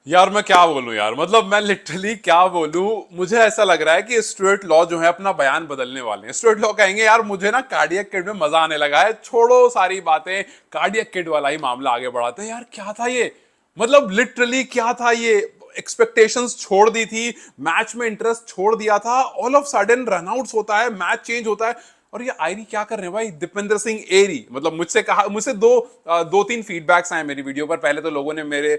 यार मैं क्या बोलूं यार, मतलब मैं लिटरली क्या बोलूं। मुझे ऐसा लग रहा है कि स्टुअर्ट लॉ जो है अपना बयान बदलने वाले हैं। स्टुअर्ट लॉ कहेंगे यार मुझे ना कार्डियक किड में मजा आने लगा है, छोड़ो सारी बातें, कार्डियक किड वाला ही मामला आगे बढ़ाते हैं। यार क्या था ये, मतलब लिटरली क्या था ये। एक्सपेक्टेशंस छोड़ दी थी, मैच में इंटरेस्ट छोड़ दिया था, ऑल ऑफ सडन रनआउट्स होता है, मैच चेंज होता है। और ये आयरी क्या कर रहे हैं भाई, दीपेंद्र सिंह एरी। मतलब मुझसे कहा, मुझसे दो तीन फीडबैक्स आए मेरी वीडियो पर। पहले तो लोगों ने मेरे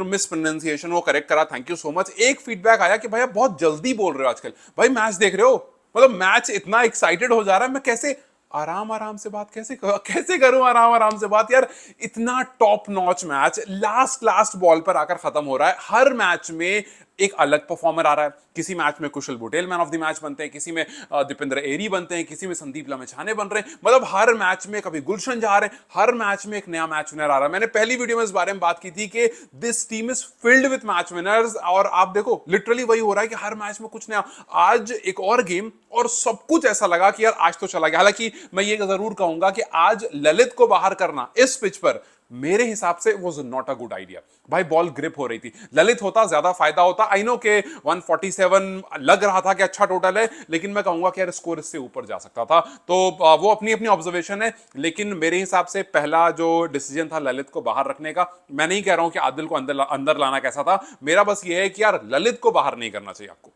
मिस प्रोनाउंसिएशन वो करेक्ट करा, थैंक यू सो मच। एक फीडबैक आया कि भाई आप बहुत जल्दी बोल रहे हो आजकल, भाई मैच देख रहे हो, मतलब मैच इतना एक्साइटेड हो जा रहा है, मैं कैसे आराम आराम से बात कैसे करूं आराम आराम से बात यार। इतना top notch match last last ball पर आकर खत्म हो रहा है। हर मैच में एक अलग परफॉर्मर आ रहा है। किसी मैच में Kushal Bhurtel man of the match बनते हैं, किसी में दीपेंद्र एरी बनते हैं, किसी में संदीप लमेछाने बन रहे हैं। मतलब हर मैच में कभी गुलशन जा रहे हैं, हर मैच में एक नया मैच विनर आ रहा है। मैंने पहली वीडियो में इस बारे में बात की थी कि this team is filled with match winners, और आप देखो लिटरली वही हो रहा है कि हर मैच में कुछ नया। आज एक और गेम और सब कुछ ऐसा लगा कि यार आज तो चला गया। हालांकि मैं ये जरूर कहूंगा कि आज ललित को बाहर करना इस पिच पर मेरे हिसाब से was not a good idea. भाई बॉल ग्रिप हो रही थी, ललित होता ज्यादा फायदा होता। आई नो के 147 लग रहा था कि अच्छा टोटल है, लेकिन मैं कहूंगा कि यार स्कोर इससे ऊपर जा सकता था। तो वो अपनी अपनी ऑब्जर्वेशन है, लेकिन मेरे हिसाब से पहला जो डिसीजन था ललित को बाहर रखने का, मैं नहीं कह रहा हूं कि आदिल को अंदर लाना कैसा था। मेरा बस ये है कि यार ललित को बाहर नहीं करना चाहिए आपको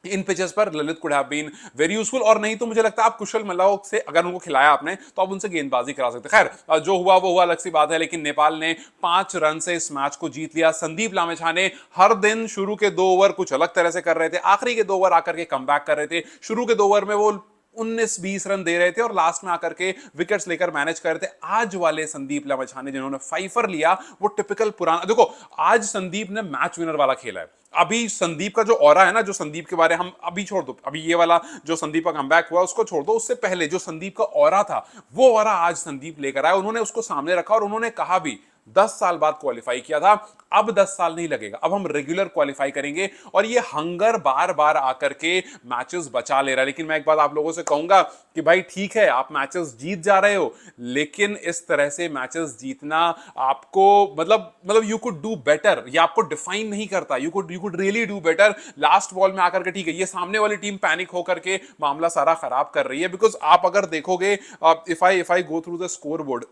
इन पिचेस पर। Lalit could have been very useful. और नहीं तो मुझे लगता है आप कुशल मल्लाह से अगर उनको खिलाया आपने तो आप उनसे गेंदबाजी करा सकते। खैर जो हुआ वो हुआ, अलग सी बात है। लेकिन नेपाल ने 5 रन से इस मैच को जीत लिया। संदीप लामेछाने हर दिन शुरू के 2 ओवर कुछ अलग तरह से कर रहे थे, आखिरी के 2 ओवर आकर के कम कर रहे थे। शुरू के 2 ओवर में वो 19-20 रन दे रहे थे और लास्ट में आकर के विकेट्स लेकर मैनेज कर रहे थे। आज वाले संदीप लामेछाने जिन्होंने फाइफर लिया, वो टिपिकल पुराना देखो। आज संदीप ने मैच विनर वाला खेला है। अभी संदीप का जो ऑरा है ना, जो संदीप के बारे हम अभी छोड़ दो, अभी ये वाला जो संदीप का कमबैक हुआ उसको छोड़ दो, उससे पहले जो संदीप का ऑरा था वो ऑरा आज संदीप लेकर आया। उन्होंने उसको सामने रखा और उन्होंने कहा भी 10 साल बाद क्वालिफाई किया था, अब 10 साल नहीं लगेगा, अब हम रेगुलर क्वालिफाई करेंगे। और ये हंगर बार बार आकर के मैचेस बचा ले रहा है। लेकिन मैं एक बात आप लोगों से कहूंगा कि भाई ठीक है आप मैचेस जीत जा रहे हो, लेकिन इस तरह से मैचेस जीतना आपको मतलब यू कुड डू बेटर। ये आपको डिफाइन नहीं करता। You could really do better. Last ball में आकर के ठीक है ये सामने वाली टीम पैनिक होकर के मामला सारा खराब कर रही है। बिकॉज आप अगर देखोगे, if I go through the score board,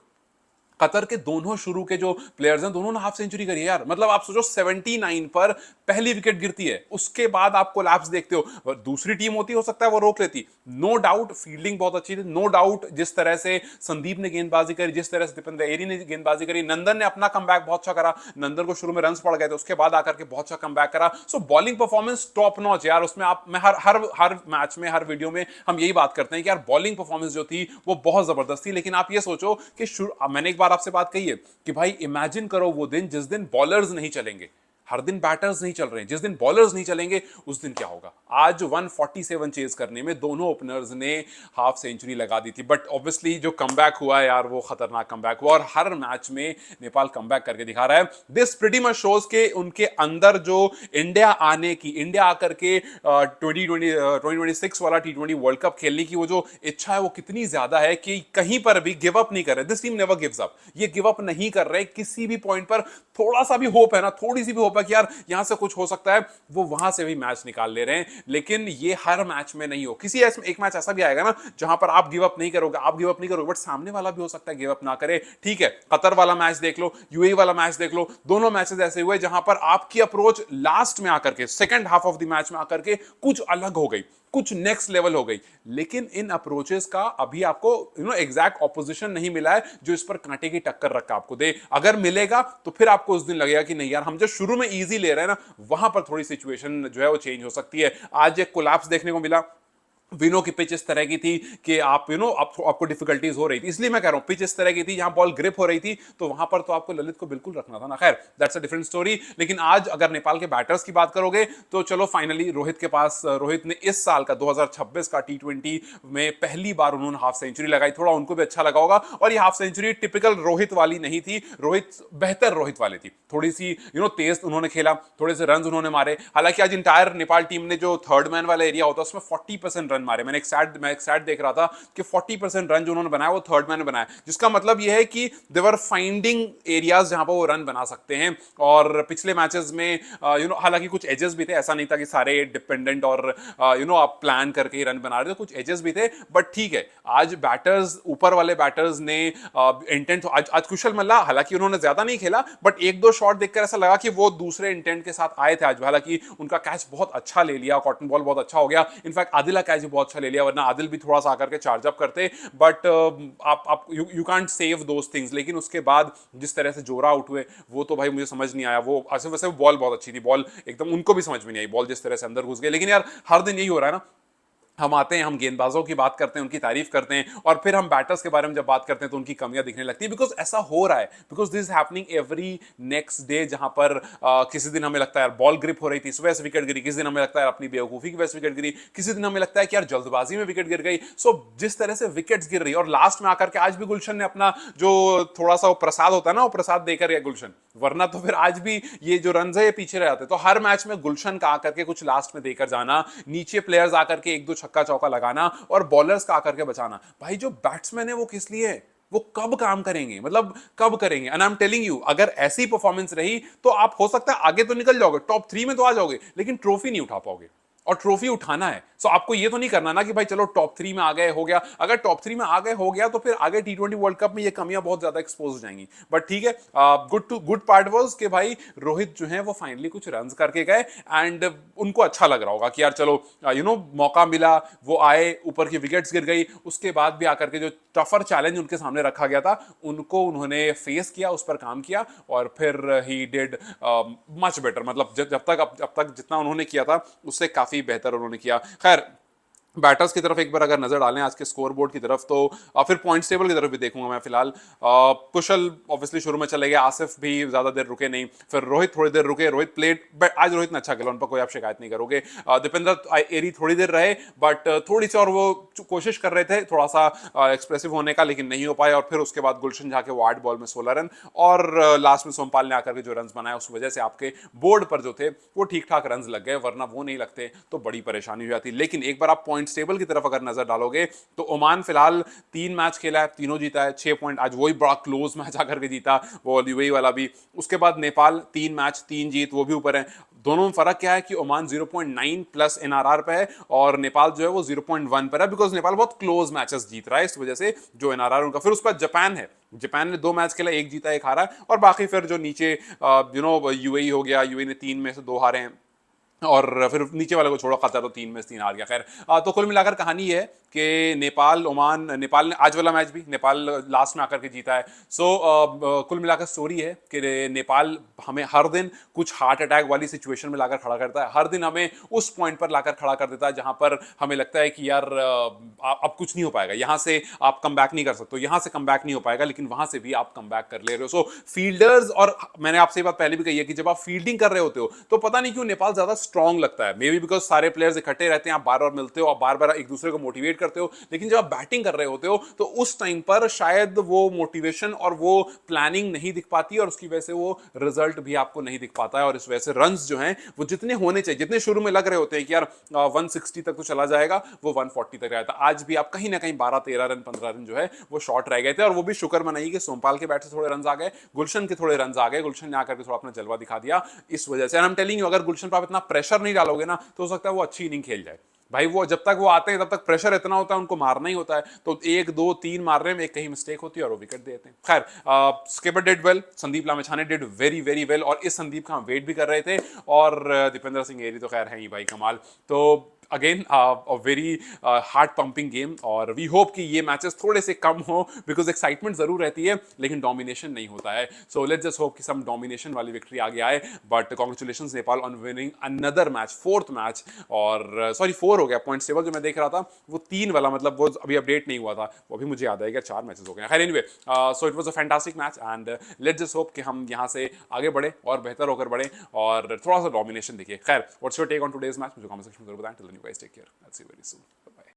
Qatar के दोनों शुरू के जो प्लेयर्स हैं दोनों ने हाफ सेंचुरी करी है यार। मतलब आप सोचो 79 पर पहली विकेट गिरती है, उसके बाद आप कोलैप्स देखते हो। दूसरी टीम होती हो सकता है वो रोक लेती। नो डाउट फील्डिंग बहुत अच्छी थी, नो डाउट जिस तरह से संदीप ने गेंदबाजी करी, जिस तरह से दीपेंद्र एरी ने गेंदबाजी करी, नंदन ने अपना कमबैक बहुत अच्छा करा। नंदन को शुरू में रन पड़ गए थे, उसके बाद आकर के बहुत अच्छा कमबैक करा। सो बॉलिंग परफॉर्मेंस टॉप नॉच यार। उसमें आप मैं हर हर हर मैच में हर वीडियो में हम यही बात करते हैं कि यार बॉलिंग परफॉर्मेंस जो थी वो बहुत जबरदस्त थी। लेकिन आप ये सोचो कि मैंने एक बार आपसे बात कही है कि भाई इमेजिन करो वो दिन जिस दिन बॉलर्स नहीं चलेंगे। हर दिन बैटर्स नहीं चल रहे हैं, जिस दिन बॉलर्स नहीं चलेंगे उस दिन क्या होगा। आज 147 चेज करने में दोनों ओपनर्स ने हाफ सेंचुरी लगा दी थी। बट ऑब्वियसली जो कमबैक हुआ है यार वो खतरनाक कमबैक हुआ, और हर मैच में नेपाल कमबैक करके दिखा रहा है। दिस प्रीटी मच शोज के उनके अंदर जो इंडिया आने की, इंडिया आकर के 2026 वाला T20 वर्ल्ड कप खेलने की वो जो इच्छा है वो कितनी ज्यादा है कि कहीं पर भी गिव अप नहीं कर रहे। This team never gives up. ये गिव अप नहीं कर रहे किसी भी पॉइंट पर। थोड़ा सा भी होप है ना, थोड़ी सी भी होप है कि यार यहां से कुछ हो सकता है, वो वहां से भी मैच निकाल ले रहे हैं। लेकिन ये हर मैच में नहीं हो। किसी एक मैच ऐसा भी आएगा ना जहां पर आप गिव अप नहीं करोगे, आप गिव अप नहीं करोगे, बट सामने वाला भी हो सकता है गिव अप ना करे। ठीक है, कतर वाला मैच देख लो, यूएई वाला मैच देख लो, दोनों मैचेस ऐसे हुए जहां पर आपकी अप्रोच लास्ट में आकर के, second half of the match में आकर के कुछ अलग हो गई, कुछ नेक्स्ट लेवल हो गई। लेकिन इन अप्रोचेस का अभी आपको एग्जैक्ट ऑपोजिशन नहीं मिला है जो इस पर कांटे की टक्कर रखा आपको दे। अगर मिलेगा तो फिर आपको उस दिन लगेगा कि नहीं यार हम जो शुरू में इजी ले रहे हैं ना, वहां पर थोड़ी सिचुएशन जो है वो चेंज हो सकती है। आज एक कोलैप्स देखने को मिला। विनो की पिच इस तरह की थी कि आप आपको डिफिकल्टीज हो रही थी, इसलिए मैं कह रहा हूं पिच इस तरह की थी जहां बॉल ग्रिप हो रही थी, तो वहां पर तो आपको ललित को बिल्कुल रखना था ना। खैर दैट्स अ डिफरेंट स्टोरी। लेकिन आज अगर नेपाल के बैटर्स की बात करोगे तो चलो फाइनली रोहित ने इस साल का 2026 का T20 में पहली बार उन्होंने हाफ सेंचुरी लगाई। थोड़ा उनको भी अच्छा लगा होगा। और ये हाफ सेंचुरी टिपिकल रोहित वाली नहीं थी, बेहतर रोहित वाली थी। थोड़ी सी तेज उन्होंने खेला, थोड़े से रन उन्होंने मारे। हालांकि आज इंटायर नेपाल टीम ने जो थर्ड मैन वाला एरिया होता है उसमें 40% रन मारे। मैं एक स्टैट देख रहा था कि 40% रन जो उन्होंने बनाया वो थर्ड मैन बनाया, जिसका मतलब ये है कि दे वर फाइंडिंग एरियाज जहां पर वो रन बना सकते हैं। और पिछले मैचेस में हालांकि कुछ एजेस भी थे, ऐसा नहीं था कि सारे डिपेंडेंट और आप प्लान करके ही रन बना रहे थे, कुछ एजेस भी थे, बट ठीक है। आज बैटर्स, ऊपर वाले बैटर्स ने इंटेंट, आज कुशल मल्ला हालांकि उन्होंने ज्यादा नहीं खेला, बट एक दो शॉट देखकर ऐसा लगा कि वो दूसरे इंटेंट के साथ आए थे आज। हालांकि उनका कैच बहुत अच्छा ले लिया, कॉटन बॉल बहुत अच्छा हो गया, इनफैक्ट आदिल का कैच भी बहुत अच्छा ले लिया, वरना आदिल भी थोड़ा सा आकर के चार्ज अप करते, बट आप you can't save those things. लेकिन उसके बाद जिस तरह से जोरा आउट हुए वो तो भाई मुझे समझ नहीं आया। वो वैसे बॉल बहुत अच्छी थी, बॉल एकदम उनको भी समझ में नहीं आई, बॉल जिस तरह से अंदर घुस गई। लेकिन यार हर दिन यही हो रहा है ना, हम आते हैं, हम गेंदबाजों की बात करते हैं, उनकी तारीफ करते हैं, और फिर हम बैटर्स के बारे में जब बात करते हैं तो उनकी कमियां दिखने लगती है। बिकॉज ऐसा हो रहा है, because this is happening every next day, जहां पर किसी दिन हमें लगता है यार बॉल ग्रिप हो रही थी, इस वजह से विकेट गिरी, किसी दिन हमें लगता है अपनी बेवकूफी की वजह से विकेट गिरी, किसी दिन हमें लगता है कि यार जल्दबाजी में विकेट गिर गई। सो जिस तरह से विकेट्स गिर रही है, और लास्ट में आकर के आज भी गुलशन ने अपना जो थोड़ा सा प्रसाद होता है ना, वो प्रसाद देकर गया गुलशन, वरना तो फिर आज भी ये जो रन है ये पीछे रह जाते। तो हर मैच में गुलशन का आकर के कुछ लास्ट में देकर जाना, नीचे प्लेयर्स आकर के एक दो छक्का चौका लगाना, और बॉलर्स का आकर के बचाना। भाई जो बैट्समैन है वो किस लिए है, वो कब काम करेंगे, मतलब कब करेंगे। And I am telling you, अगर ऐसी परफॉर्मेंस रही तो आप हो सकता है आगे तो निकल जाओगे, टॉप 3 में तो आ जाओगे, लेकिन ट्रॉफी नहीं उठा पाओगे। और ट्रॉफी उठाना है, सो आपको ये तो नहीं करना ना कि भाई चलो टॉप 3 में आ गए हो गया। अगर टॉप 3 में आ गए हो गया तो फिर आगे T20 वर्ल्ड कप में ये कमियां बहुत ज्यादा एक्सपोज हो जाएंगी। बट ठीक है, गुड पार्ट वाज कि भाई रोहित जो है वो फाइनली कुछ रन्स करके गए, एंड उनको अच्छा लग रहा होगा कि यार चलो मौका मिला, वो आए, ऊपर की विकेट्स गिर गई, उसके बाद भी आकर के जो टफर चैलेंज उनके सामने रखा गया था उनको उन्होंने फेस किया, उस पर काम किया, और फिर ही डिड मच बेटर। मतलब अब तक जितना उन्होंने किया था उससे काफी बेहतर उन्होंने किया। खैर, बैटर्स की तरफ एक बार अगर नजर डालें आज के स्कोर बोर्ड की तरफ, तो फिर पॉइंट्स टेबल की तरफ भी देखूंगा मैं फिलहाल। कुशल ऑब्वियसली शुरू में चले गए, आसिफ भी ज्यादा देर रुके नहीं, फिर रोहित थोड़ी देर रुके, रोहित प्लेड, आज रोहित ने अच्छा खेला, उन पर कोई आप शिकायत नहीं करोगे। दीपेंद्र एरी थोड़ी देर रहे, बट थोड़ी सी और वो कोशिश कर रहे थे थोड़ा सा एक्सप्रेसिव होने का, लेकिन नहीं हो पाए। और फिर उसके बाद गुलशन झा के वो 8 बॉल में 16 रन, और लास्ट में सोमपाल ने आकर के जो रन बनाया उस वजह से आपके बोर्ड पर जो थे वो ठीक ठाक रन लग गए, वरना वो नहीं लगते तो बड़ी परेशानी हो जाती। लेकिन एक बार आप पॉइंट्स टेबल की तरफ अगर नजर डालोगे तो ओमान फिलहाल 3 मैच खेला है, तीनों जीता है, 6 पॉइंट, आज वही बड़ा क्लोज मैच आकर के जीता वो यूएई वाला भी। उसके बाद नेपाल 3 मैच 3 जीत, वो भी ऊपर है। दोनों में फर्क क्या है कि ओमान 0.9 प्लस एनआरआर पे है, और नेपाल जो है वो 0.1 पर है, बिकॉज नेपाल बहुत क्लोज मैचेस जीत रहा है, इस वजह से जो एनआरआर उनका। फिर उसके बाद जापान है, जापान ने 2 मैच खेला, 1 जीता 1 हारा, और बाकी फिर जो नीचे यूएई हो गया, यूएई ने 3 में से 2 हारे हैं, और फिर नीचे वाले को छोड़ो, कतर तो 3 में से 3 हार गया। खैर, तो कुल मिलाकर कहानी ये है कि नेपाल नेपाल ने आज वाला मैच भी नेपाल लास्ट में आकर के जीता है। सो कुल मिलाकर स्टोरी है कि नेपाल हमें हर दिन कुछ हार्ट अटैक वाली सिचुएशन में लाकर खड़ा करता है, हर दिन हमें उस पॉइंट पर लाकर खड़ा कर देता है जहां पर हमें लगता है कि यार अब कुछ नहीं हो पाएगा, यहां से आप कम बैक नहीं कर सकते, यहां से कम बैक नहीं हो पाएगा, लेकिन वहां से भी आप कम बैक कर ले रहे हो। सो फील्डर्स, और मैंने आपसे ये बात पहले भी कही है कि जब आप फील्डिंग कर रहे होते हो तो पता नहीं क्यों नेपाल ज्यादा स्ट्रांग लगता है, मे बी बिकॉज सारे प्लेयर्स इकट्ठे रहते हैं, आप बार बार मिलते हो, आप बार बार एक दूसरे को मोटिवेट करते हो। लेकिन जब आप बैटिंग कर रहे होते हो तो उस टाइम पर शायद वो मोटिवेशन और वो प्लानिंग नहीं दिख पाती, और उसकी वजह से वो रिजल्ट भी आपको नहीं दिख पाता है, और इस वजह से रन्स जो हैं वो जितने होने चाहिए, जितने शुरू में लग रहे होते हैं कि यार 160 तक तो चला जाएगा, वो 140 तक आया था। आज भी आप कहीं ना कहीं 12-13 रन 15 रन जो है वो शॉर्ट रह गए थे, और वो भी शुक्र मनाइए कि सोमपाल के बैट से थोड़े रन आ गए, गुलशन के थोड़े रन आ गए, गुलशन ने आकर के थोड़ा अपना जलवा दिखा दिया इस वजह से। आई एम टेलिंग यू, अगर गुलशन पर आप इतना प्रेशर नहीं डालोगे ना तो हो सकता है वो अच्छी इनिंग खेल जाए। भाई वो जब तक वो आते हैं तब तक प्रेशर इतना होता है, उनको मारना ही होता है, तो 1 2 3 मारने में एक कहीं मिस्टेक होती है और वो विकेट देते हैं। खैर, skipper did well, Sandeep Lamichhane did very very well, और इस संदीप का हम वेट भी कर रहे थे, और दीपेंद्र सिंह एरी तो खैर है ही भाई कमाल। तो again a very heart pumping game, और वी होप कि ये मैचेस थोड़े से कम हो, बिकॉज एक्साइटमेंट जरूर रहती है लेकिन डोमिनेशन नहीं होता है। सो लेट्स जस्ट होप कि सम डोमिनेशन वाली विक्ट्री आगे आए। But congratulations Nepal on winning another match, 4th match, और सॉरी 4 हो गया पॉइंट्स टेबल जो मैं देख रहा था वो 3 वाला, मतलब वो अभी अपडेट नहीं हुआ था, वो अभी मुझे याद आएगा 4 मैचेस हो गए। खैर anyway, so it was a fantastic match, and let's just hope कि हम यहाँ से आगे बढ़े और बेहतर होकर बढ़े और थोड़ा सा डोमिनेशन दिखे। खैर, what's your take on today's match, मुझे कमेंट सेक्शन में जरूर बताएं। Till then you guys take care, let's see you very soon, bye bye.